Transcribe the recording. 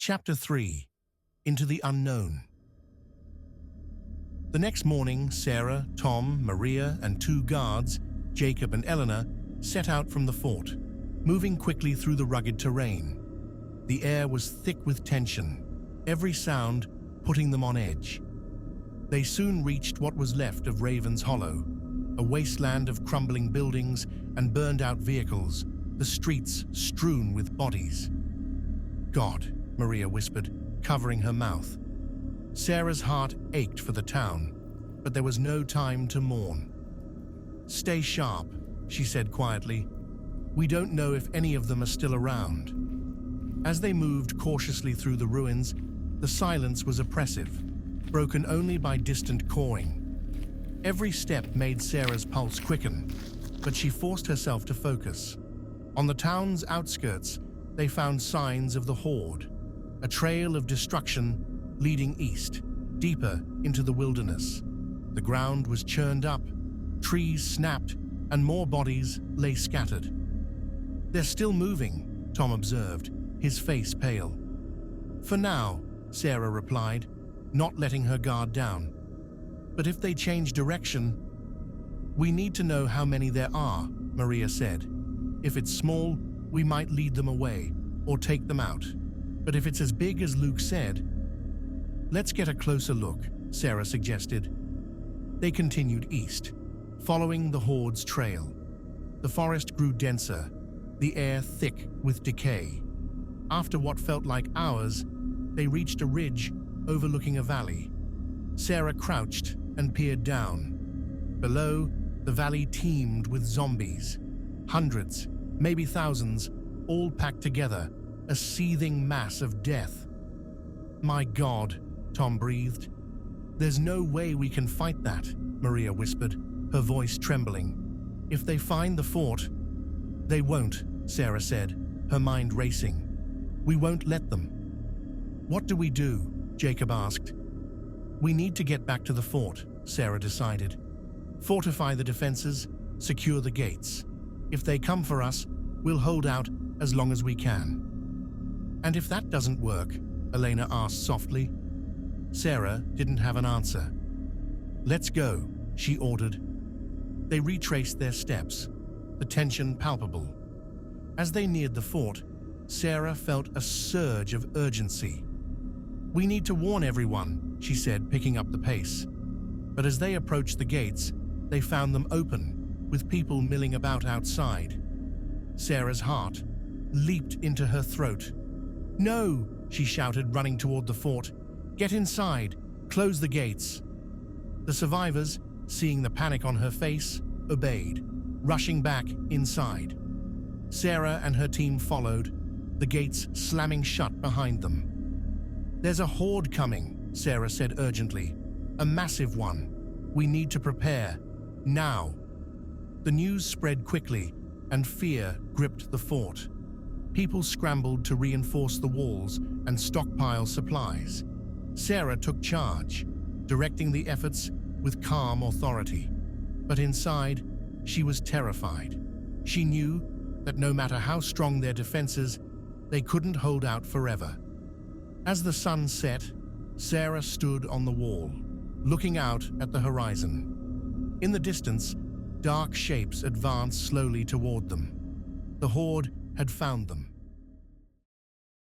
Chapter 3. Into the Unknown. The next morning, Sarah, Tom, Maria, and 2 guards, Jacob and Eleanor, set out from the fort, moving quickly through the rugged terrain. The air was thick with tension, every sound putting them on edge. They soon reached what was left of Raven's Hollow, a wasteland of crumbling buildings and burned-out vehicles, the streets strewn with bodies. "God," Maria whispered, covering her mouth. Sarah's heart ached for the town, but there was no time to mourn. "Stay sharp," she said quietly. "We don't know if any of them are still around." As they moved cautiously through the ruins, the silence was oppressive, broken only by distant cawing. Every step made Sarah's pulse quicken, but she forced herself to focus. On the town's outskirts, they found signs of the Horde, a trail of destruction leading east, deeper into the wilderness. The ground was churned up, trees snapped, and more bodies lay scattered. "They're still moving," Tom observed, his face pale. "For now," Sarah replied, not letting her guard down. "But if they change direction—" "We need to know how many there are," Maria said. "If it's small, we might lead them away or take them out. But if it's as big as Luke said—" "Let's get a closer look," Sarah suggested. They continued east, following the Horde's trail. The forest grew denser, the air thick with decay. After what felt like hours, they reached a ridge overlooking a valley. Sarah crouched and peered down. Below, the valley teemed with zombies. Hundreds, maybe thousands, all packed together, a seething mass of death. "My God," Tom breathed. "There's no way we can fight that," Maria whispered, her voice trembling. "If they find the fort—" "They won't," Sarah said, her mind racing. "We won't let them." "What do we do?" Jacob asked. "We need to get back to the fort," Sarah decided. "Fortify the defenses, secure the gates. If they come for us, we'll hold out as long as we can." "And if that doesn't work?" Elena asked softly. Sarah didn't have an answer. "Let's go," she ordered. They retraced their steps, the tension palpable. As they neared the fort, Sarah felt a surge of urgency. "We need to warn everyone," she said, picking up the pace. But as they approached the gates, they found them open, with people milling about outside. Sarah's heart leaped into her throat. "No!" she shouted, running toward the fort. "Get inside! Close the gates!" The survivors, seeing the panic on her face, obeyed, rushing back inside. Sarah and her team followed, the gates slamming shut behind them. "There's a horde coming," Sarah said urgently. "A massive one. We need to prepare. Now." The news spread quickly, and fear gripped the fort. People scrambled to reinforce the walls and stockpile supplies. Sarah took charge, directing the efforts with calm authority. But inside, she was terrified. She knew that no matter how strong their defenses, they couldn't hold out forever. As the sun set, Sarah stood on the wall, looking out at the horizon. In the distance, dark shapes advanced slowly toward them. The Horde had found them.